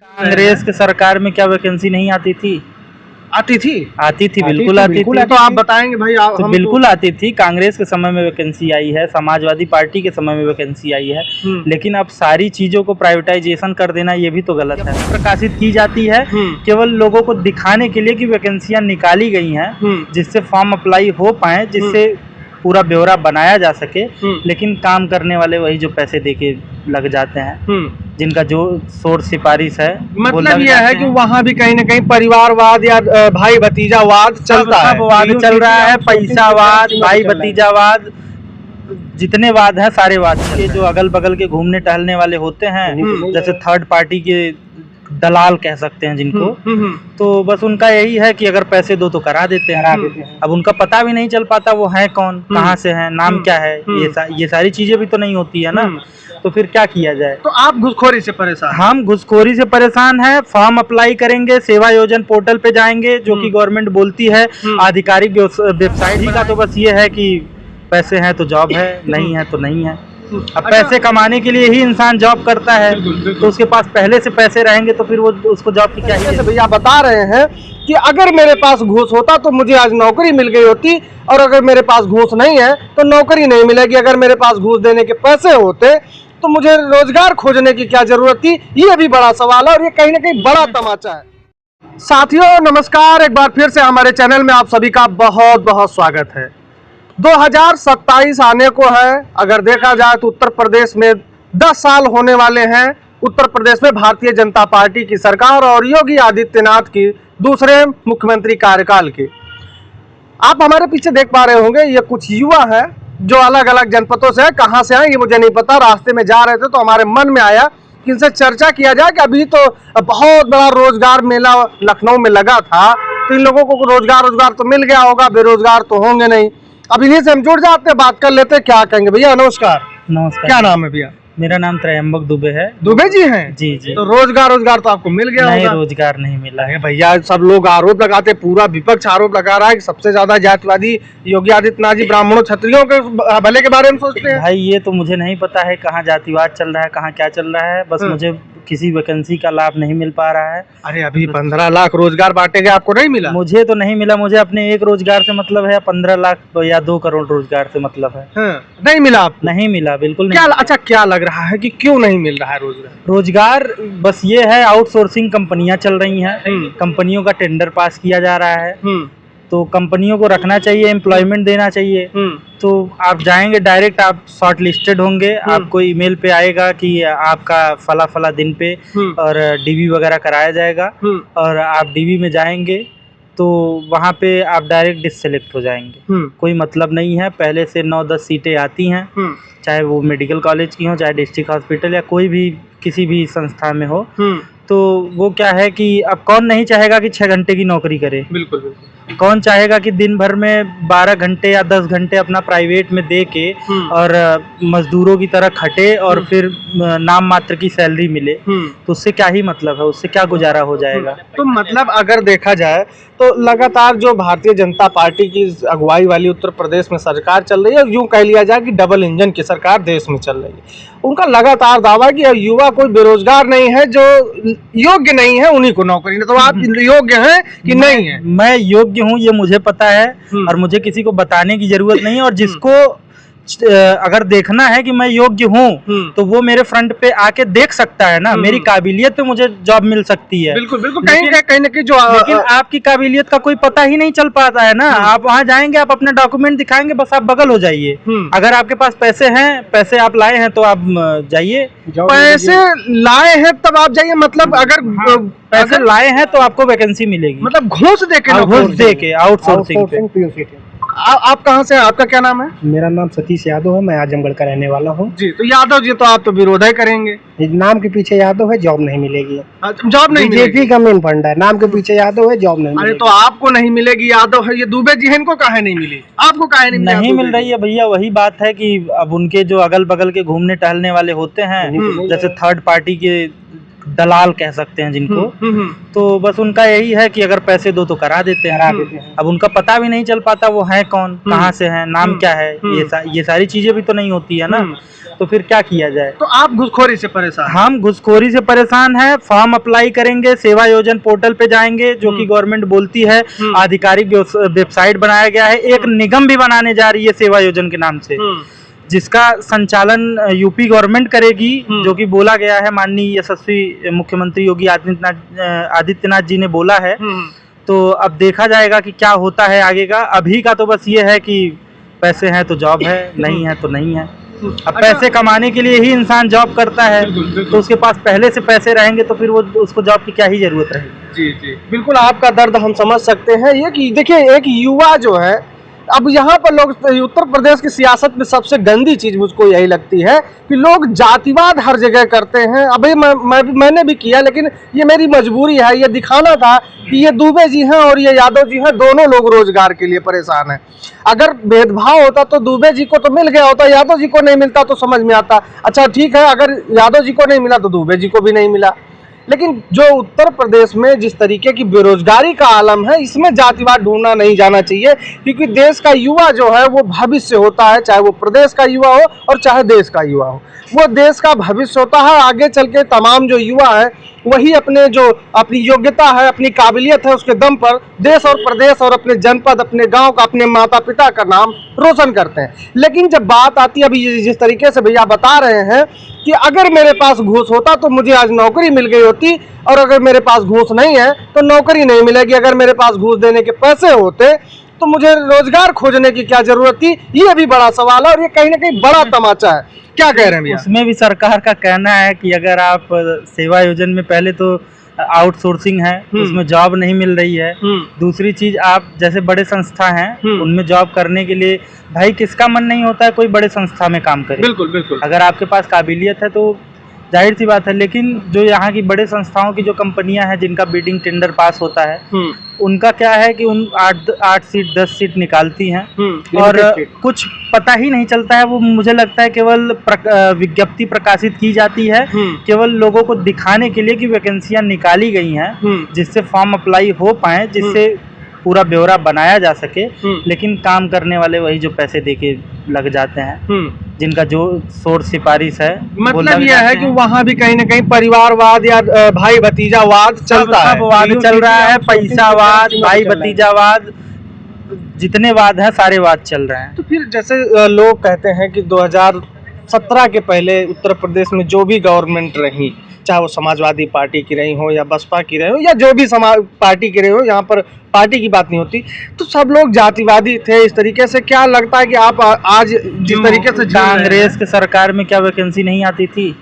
कांग्रेस की सरकार में क्या वैकेंसी नहीं आती थी? आती थी बिल्कुल आती थी। तो आप बताएंगे भाई तो बिल्कुल आती थी। कांग्रेस के समय में वैकेंसी आई है, समाजवादी पार्टी के समय में वैकेंसी आई है, लेकिन अब सारी चीजों को प्राइवेटाइजेशन कर देना ये भी तो गलत है। प्रकाशित की जाती है केवल लोगों को दिखाने के लिए कि वैकेंसियां निकाली गई हैं, जिससे फॉर्म अप्लाई हो पाए, जिससे पूरा ब्यौरा बनाया जा सके, लेकिन काम करने वाले वही जो पैसे देके लग जाते हैं, जिनका जो सोर्स सिफारिश है। मतलब यह है कि वहाँ भी कहीं ना कहीं परिवारवाद या भाई भतीजावाद चलता है, वाद चल रहा है, पैसावाद, भाई भतीजावाद, जितने वाद हैं सारे वाद के जो अगल बगल के घूमने टहलने वाले होते हैं, जैसे थर्ड पार्टी के दलाल कह सकते हैं जिनको, तो बस उनका यही है कि अगर पैसे दो तो करा देते हैं। अब उनका पता भी नहीं चल पाता वो है कौन, कहाँ से है, नाम क्या है, ये सारी चीजें भी तो नहीं होती है ना, तो फिर क्या किया जाए। तो आप घुसखोरी से परेशान? हम घुसखोरी से परेशान हैं। फॉर्म अप्लाई करेंगे, सेवा योजन पोर्टल पे जाएंगे, जो कि गवर्नमेंट बोलती है, आधिकारिक वेबसाइट का तो बस ये है कि पैसे हैं तो जॉब है, नहीं है तो नहीं है। अब पैसे कमाने के लिए ही इंसान जॉब करता है, तो उसके पास पहले से पैसे रहेंगे तो फिर वो उसको जॉब की क्या ही। जैसे भैया बता रहे हैं कि अगर मेरे पास घूस होता तो मुझे आज नौकरी मिल गई होती, और अगर मेरे पास घूस नहीं है तो नौकरी नहीं मिलेगी। अगर मेरे पास घूस देने के पैसे होते तो मुझे रोजगार खोजने की क्या जरूरत थी। ये भी बड़ा सवाल है और ये कहीं ना कहीं बड़ा तमाचा है। साथियों नमस्कार, एक बार फिर से हमारे चैनल में आप सभी का बहुत बहुत स्वागत है। 2027 आने को है। अगर देखा जाए तो उत्तर प्रदेश में 10 साल होने वाले हैं। उत्तर प्रदेश में भारतीय जनता पार्टी की सरकार और योगी आदित्यनाथ की दूसरे मुख्यमंत्री कार्यकाल की। आप हमारे पीछे देख पा रहे होंगे, ये कुछ युवा हैं जो अलग अलग जनपदों से है। कहां से आए ये मुझे नहीं पता, रास्ते में जा रहे थे तो हमारे मन में आया कि इनसे चर्चा किया जाए कि अभी तो बहुत बड़ा रोजगार मेला लखनऊ में लगा था, तो इन लोगों को रोजगार तो मिल गया होगा, बेरोजगार तो होंगे नहीं। अब इन्हीं से हम जुड़ जाते हैं, बात कर लेते हैं। क्या कहेंगे भैया? नमस्कार। नमस्कार। क्या नाम है भैया? मेरा नाम त्रयंबक दुबे है। दुबे जी हैं? जी जी। तो रोजगार तो आपको मिल गया नहीं, होगा? रोजगार नहीं मिला है भैया। सब लोग आरोप लगाते, पूरा विपक्ष आरोप लगा रहा है कि सबसे ज्यादा जातिवादी योगी आदित्यनाथ जी ब्राह्मणों क्षत्रियों के भले के बारे में सोचते हैं। भाई ये तो मुझे नहीं पता है कहाँ जातिवाद चल रहा है, कहाँ क्या चल रहा है। बस मुझे किसी वैकेंसी का लाभ नहीं मिल पा रहा है। अरे अभी 15 लाख रोजगार बांटे गए, आपको नहीं मिला? मुझे तो नहीं मिला। मुझे अपने एक रोजगार से मतलब है, 15 लाख या 2 करोड़ रोजगार से मतलब है। नहीं मिला आपको? नहीं मिला, बिल्कुल नहीं। अच्छा, क्या लग रहा है कि क्यों नहीं मिल रहा है रोजगार? बस ये है, आउटसोर्सिंग कंपनियां चल रही हैं, कंपनियों का टेंडर पास किया जा रहा है, तो कंपनियों को रखना चाहिए, एम्प्लॉयमेंट देना चाहिए। तो आप जाएंगे डायरेक्ट, आप शॉर्ट लिस्टेड होंगे, आपको ईमेल पे आएगा कि आपका फला दिन पे और डीवी वगैरह कराया जाएगा, और आप डीवी में जाएंगे तो वहाँ पे आप डायरेक्ट डिससेलेक्ट हो जाएंगे। कोई मतलब नहीं है। पहले से 9-10 सीटें आती हैं, चाहे वो मेडिकल कॉलेज की हो, चाहे डिस्ट्रिक्ट हॉस्पिटल या कोई भी किसी भी संस्था में हो। तो वो क्या है कि अब कौन नहीं चाहेगा कि 6 घंटे की नौकरी करे? बिल्कुल। कौन चाहेगा कि दिन भर में 12 घंटे या 10 घंटे अपना प्राइवेट में दे के और मजदूरों की तरह खटे और फिर नाम मात्र की सैलरी मिले? तो उससे क्या ही मतलब है, उससे क्या गुजारा हो जाएगा? तो मतलब अगर देखा जाए तो लगातार जो भारतीय जनता पार्टी की अगुवाई वाली उत्तर प्रदेश में सरकार चल रही है, यूं कह लिया जाए कि डबल इंजन की सरकार देश में चल रही है। उनका लगातार दावा है कि युवा कोई बेरोजगार नहीं है, जो योग्य नहीं है उन्हीं को नौकरी। तो आप योग्य हैं कि नहीं है? मैं योग्य हूँ, ये मुझे पता है, और मुझे किसी को बताने की जरूरत नहीं है। और जिसको अगर देखना है कि मैं योग्य हूँ तो वो मेरे फ्रंट पे आके देख सकता है ना। मेरी काबिलियत पे मुझे जॉब मिल सकती है। बिल्कुल। कहीं ना कहीं लेकिन आपकी काबिलियत का कोई पता ही नहीं चल पाता है ना। आप वहाँ जाएंगे, आप अपने डॉक्यूमेंट दिखाएंगे, बस आप बगल हो जाइए। अगर आपके पास पैसे हैं, पैसे आप लाए हैं तो आप जाइए। पैसे लाए हैं तब आप जाइए? मतलब अगर पैसे लाए हैं तो आपको वैकेंसी मिलेगी। मतलब घूस दे के आउटसोर्सिंग पे। आप कहाँ से हैं? आपका क्या नाम है? मेरा नाम सतीश यादव है, मैं आजमगढ़ का रहने वाला हूँ। जी। तो यादव जी, तो आप तो विरोध ही करेंगे। नाम के पीछे यादव है, जॉब नहीं मिलेगी। जॉब नहीं? बीजेपी का मेन फंड है, नाम के पीछे यादव है, जॉब नहीं मिलेगी। अरे तो आपको नहीं मिलेगी, यादव है, ये दुबे जी है, इनको काहे नहीं मिली? आपको काहे नहीं मिल रही है? भैया वही बात है कि अब उनके जो अगल बगल के घूमने टहलने वाले होते हैं, जैसे थर्ड पार्टी के दलाल कह सकते हैं जिनको, तो बस उनका यही है कि अगर पैसे दो तो करा देते हैं। अब उनका पता भी नहीं चल पाता वो है कौन, कहाँ से है, नाम क्या है, ये सारी चीजें भी तो नहीं होती है ना, तो फिर क्या किया जाए। तो आप घुसखोरी से परेशान? हम घुसखोरी से परेशान हैं। फॉर्म अप्लाई करेंगे, सेवा योजन पोर्टल पे जाएंगे जो कि गवर्नमेंट बोलती है, आधिकारिक वेबसाइट बनाया गया है, एक निगम भी बनाने जा रही है सेवा योजन के नाम से, जिसका संचालन यूपी गवर्नमेंट करेगी, जो कि बोला गया है, माननीय यशस्वी मुख्यमंत्री योगी आदित्यनाथ जी ने बोला है। तो अब देखा जाएगा कि क्या होता है आगे का। अभी का तो बस ये है कि पैसे हैं तो जॉब है, नहीं है तो नहीं है। अब पैसे कमाने के लिए ही इंसान जॉब करता है, तो उसके पास पहले से पैसे रहेंगे तो फिर वो उसको जॉब की क्या ही जरूरत रहेगी। जी जी, बिल्कुल आपका दर्द हम समझ सकते हैं। ये कि देखिए, एक युवा जो है, अब यहाँ पर लोग, उत्तर प्रदेश की सियासत में सबसे गंदी चीज मुझको यही लगती है कि लोग जातिवाद हर जगह करते हैं। अभी मैंने भी किया, लेकिन ये मेरी मजबूरी है, ये दिखाना था कि ये दुबे जी हैं और ये यादव जी हैं, दोनों लोग रोजगार के लिए परेशान हैं। अगर भेदभाव होता तो दुबे जी को तो मिल गया होता, यादव जी को नहीं मिलता तो समझ में आता, अच्छा ठीक है, अगर यादव जी को नहीं मिला तो दुबे जी को भी नहीं मिला। लेकिन जो उत्तर प्रदेश में जिस तरीके की बेरोजगारी का आलम है, इसमें जातिवाद ढूंढना नहीं जाना चाहिए, क्योंकि देश का युवा जो है वो भविष्य होता है, चाहे वो प्रदेश का युवा हो और चाहे देश का युवा हो, वो देश का भविष्य होता है। आगे चल के तमाम जो युवा है वही अपनी योग्यता है, अपनी काबिलियत है, उसके दम पर देश और प्रदेश और अपने जनपद, अपने गांव का, अपने माता पिता का नाम रोशन करते हैं। लेकिन जब बात आती है, अभी जिस तरीके से भैया बता रहे हैं कि अगर मेरे पास घूस होता तो मुझे आज नौकरी मिल गई होती, और अगर मेरे पास घूस नहीं है तो नौकरी नहीं मिलेगी। अगर मेरे पास घूस देने के पैसे होते तो मुझे रोजगार खोजने की क्या जरूरत थी। ये भी बड़ा सवाल है और ये कहीं ना कहीं बड़ा तमाचा है। क्या कह रहे हैं भैया? उसमें भी सरकार का कहना है कि अगर आप सेवा योजन में, पहले तो आउटसोर्सिंग है, उसमें जॉब नहीं मिल रही है। दूसरी चीज, आप जैसे बड़े संस्था हैं उनमें जॉब करने के लिए, भाई किसका मन नहीं होता है कोई बड़े संस्था में काम करे। बिल्कुल बिल्कुल, अगर आपके पास काबिलियत है तो जाहिर सी बात है। लेकिन जो यहाँ की बड़े संस्थाओं की जो कंपनियां हैं जिनका बिडिंग टेंडर पास होता है, उनका क्या है कि उन 8 सीट 10 सीट निकालती हैं और कुछ पता ही नहीं चलता है। वो मुझे लगता है केवल विज्ञप्ति प्रकाशित की जाती है, केवल लोगों को दिखाने के लिए कि वैकेंसियां निकाली गई हैं, जिससे फॉर्म अप्लाई हो पाए, जिससे पूरा ब्यौरा बनाया जा सके। लेकिन काम करने वाले वही जो पैसे देके लग जाते हैं, जिनका जो सोर्स सिफारिश है। मतलब यह है कि वहाँ भी कहीं ना कहीं परिवारवाद या भाई भतीजावाद चलता है, सब वाद चल रहा है, पैसावाद, भाई भतीजावाद, जितने वाद हैं सारे वाद चल रहे हैं। तो फिर जैसे लोग कहते हैं कि 2017 के पहले उत्तर प्रदेश में जो भी गवर्नमेंट रही, चाहे वो समाजवादी पार्टी की रही हो या बसपा की रही हो या जो भी पार्टी की रही हो, यहाँ पर पार्टी की बात नहीं होती, तो सब लोग जातिवादी थे इस तरीके से। क्या लगता है कि आप आज जिस तरीके से कांग्रेस के सरकार में क्या वैकेंसी नहीं आती थी?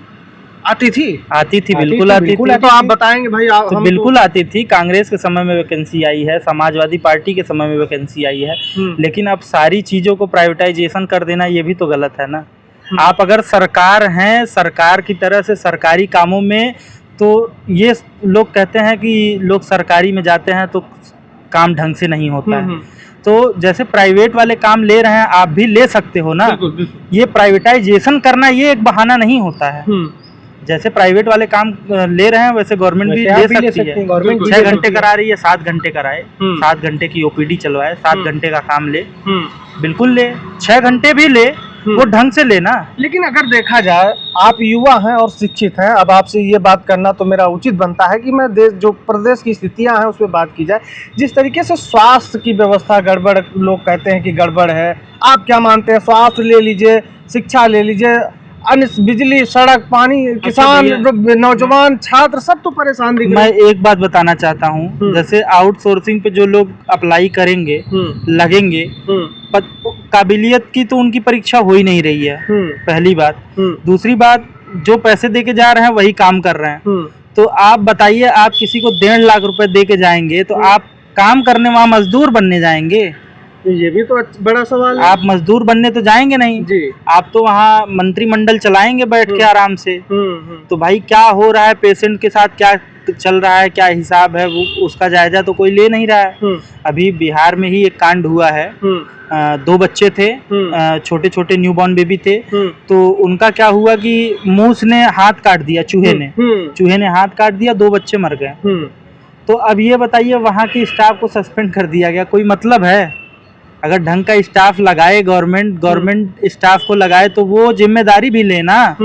आती थी, बिल्कुल आती थी। तो आप बताएंगे भाई? तो बिल्कुल आती थी। कांग्रेस के समय में वैकेंसी आई है, समाजवादी पार्टी के समय में वैकेंसी आई है, लेकिन अब सारी चीजों को प्राइवेटाइजेशन कर देना ये भी तो गलत है ना। आप अगर सरकार हैं, सरकार की तरह से सरकारी कामों में, तो ये लोग कहते हैं कि लोग सरकारी में जाते हैं तो काम ढंग से नहीं होता है। तो जैसे प्राइवेट वाले काम ले रहे हैं, आप भी ले सकते हो ना। ये प्राइवेटाइजेशन करना ये एक बहाना नहीं होता है। जैसे प्राइवेट वाले काम ले रहे हैं वैसे गवर्नमेंट भी ले सकती है। 6 घंटे करा रही है, 7 घंटे कराए, 7 घंटे की ओपीडी चलवाए, 7 घंटे का काम ले, बिल्कुल ले, 6 घंटे भी ले, वो ढंग से लेना। लेकिन अगर देखा जाए, आप युवा हैं और शिक्षित हैं, अब आपसे ये बात करना तो मेरा उचित बनता है कि मैं जो प्रदेश की स्थितियां हैं उस पर बात की जाए। जिस तरीके से स्वास्थ्य की व्यवस्था गड़बड़, लोग कहते हैं कि गड़बड़ है, आप क्या मानते हैं? स्वास्थ्य ले लीजिए, शिक्षा ले लीजिए, अन्य बिजली, सड़क, पानी, किसान, नौजवान, छात्र, सब तो परेशान दिख रहे हैं। मैं एक बात बताना चाहता हूँ, जैसे आउटसोर्सिंग पे जो लोग अप्लाई करेंगे, लगेंगे, काबिलियत की तो उनकी परीक्षा हो ही नहीं रही है, पहली बात। दूसरी बात, जो पैसे दे के जा रहे हैं वही काम कर रहे हैं। तो आप बताइए, आप किसी को 1.5 लाख रुपए दे के जाएंगे तो आप काम करने वहाँ मजदूर बनने जाएंगे? ये भी तो बड़ा सवाल है। आप मजदूर बनने तो जाएंगे नहीं जी। आप तो वहाँ मंत्रिमंडल चलाएंगे बैठ के आराम से। तो भाई क्या हो रहा है पेशेंट के साथ, क्या चल रहा है, क्या हिसाब है, वो उसका जायजा तो कोई ले नहीं रहा है। अभी बिहार में ही एक कांड हुआ है, 2 बच्चे थे, छोटे छोटे न्यूबॉर्न बेबी थे। तो उनका क्या हुआ कि मूस ने हाथ काट दिया, चूहे ने हाथ काट दिया, 2 बच्चे मर गए। तो अब ये बताइए वहाँ की स्टाफ को सस्पेंड कर दिया गया, कोई मतलब है? अगर ढंग का स्टाफ लगाए गवर्नमेंट स्टाफ को लगाए तो वो जिम्मेदारी भी लेना।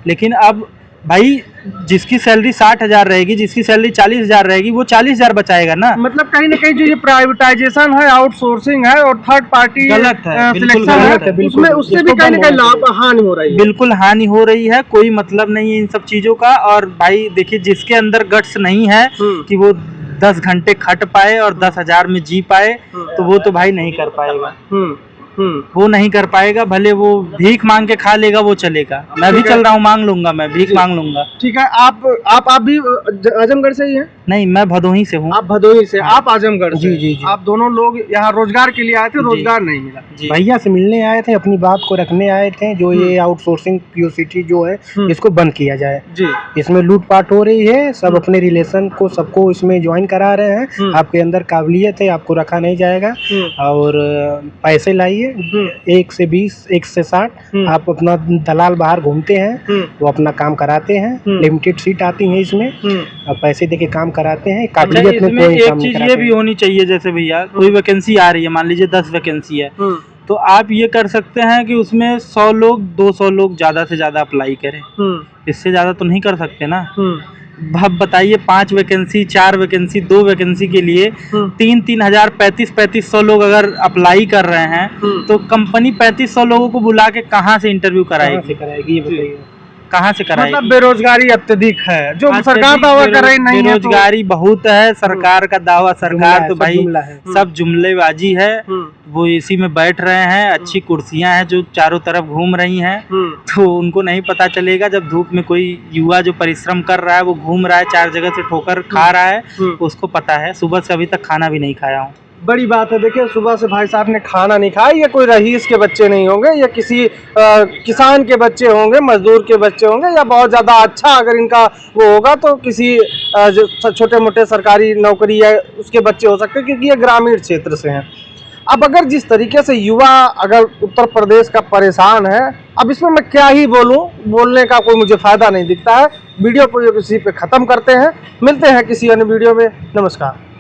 लेकिन अब भाई जिसकी सैलरी 60,000 रहेगी, जिसकी सैलरी 40,000 रहेगी, वो 40,000 बचाएगा ना। मतलब कहीं ना कहीं जो ये प्राइवेटाइजेशन है, आउटसोर्सिंग है और थर्ड पार्टी गलत है, बिल्कुल सिलेक्शन गलत है, उसमें उससे भी कहीं ना कहीं लाभ हानि हो रही है। बिल्कुल हानि हो रही है, कोई मतलब नहीं है इन सब चीजों का। और भाई देखिए जिसके अंदर गट्स नहीं है कि वो 10 घंटे खट पाए और 10,000 में जी पाए, तो वो तो भाई नहीं कर पाएगा। वो नहीं कर पाएगा, भले वो भीख मांग के खा लेगा, वो चलेगा। मैं भी चल रहा हूँ, मांग लूंगा, मैं भीख मांग लूंगा। ठीक है। आप भी आजमगढ़ से ही हैं? नहीं, मैं भदोही से हूँ। आप भदोही से, आप आजमगढ़ से। जी। आप दोनों लोग यहाँ रोजगार के लिए आए थे, रोजगार नहीं मिला। भैया से मिलने आए थे, अपनी बात को रखने आए थे, जो ये आउटसोर्सिंग पीओसीटी जो है इसको बंद किया जाए। जी। इसमें लूटपाट हो रही है, सब अपने रिलेशन को सबको इसमें ज्वाइन करा रहे हैं। आपके अंदर काबिलियत है, आपको रखा नहीं जाएगा। और पैसे लाइए 1 से 20, 1 से 60। आप अपना दलाल बाहर घूमते हैं, वो अपना काम कराते हैं, लिमिटेड सीट आती है इसमें, पैसे देके काम कराते हैं। काबिलियत में कोई एक काम नहीं चीज कराते। ये भी होनी चाहिए, जैसे भैया कोई वैकेंसी आ रही है, मान लीजिए 10 वैकेंसी है, तो आप ये कर सकते हैं कि उसमें 100 लोग 200 लोग ज्यादा से ज्यादा अप्लाई करें। इससे ज्यादा तो नहीं कर सकते ना। अब बताइए 5 वैकेंसी, 4 वैकेंसी, 2 वैकेंसी के लिए 3-3 हजार 3500 लोग अगर अप्लाई कर रहे हैं, तो कंपनी 3500 लोगों को बुला के कहाँ से इंटरव्यू कराएगी? ये बताइए कहाँ से कराएगी? मतलब बेरोजगारी अत्यधिक है, जो सरकार दावा कर रही नहीं है। बेरोजगारी बहुत है, सरकार का दावा, सरकार तो भाई सब जुमलेबाजी है। वो एसी में बैठ रहे हैं, अच्छी कुर्सियां हैं जो चारों तरफ घूम रही हैं, तो उनको नहीं पता चलेगा जब धूप में कोई युवा जो परिश्रम कर रहा है, वो घूम रहा है, 4 जगह से ठोकर खा रहा है, उसको पता है। सुबह से अभी तक खाना भी नहीं खाया हूँ। बड़ी बात है। देखिए सुबह से भाई साहब ने खाना नहीं खाया। ये कोई रईस के बच्चे नहीं होंगे, या किसी किसान के बच्चे होंगे, मजदूर के बच्चे होंगे, या बहुत ज़्यादा अच्छा अगर इनका वो होगा तो किसी छोटे मोटे सरकारी नौकरी या उसके बच्चे हो सकते हैं, क्योंकि ये ग्रामीण क्षेत्र से हैं। अब अगर जिस तरीके से युवा अगर उत्तर प्रदेश का परेशान है, अब इसमें मैं क्या ही बोलूं, बोलने का कोई मुझे फ़ायदा नहीं दिखता है। वीडियो को इसी पे ख़त्म करते हैं, मिलते हैं किसी अन्य वीडियो में। नमस्कार।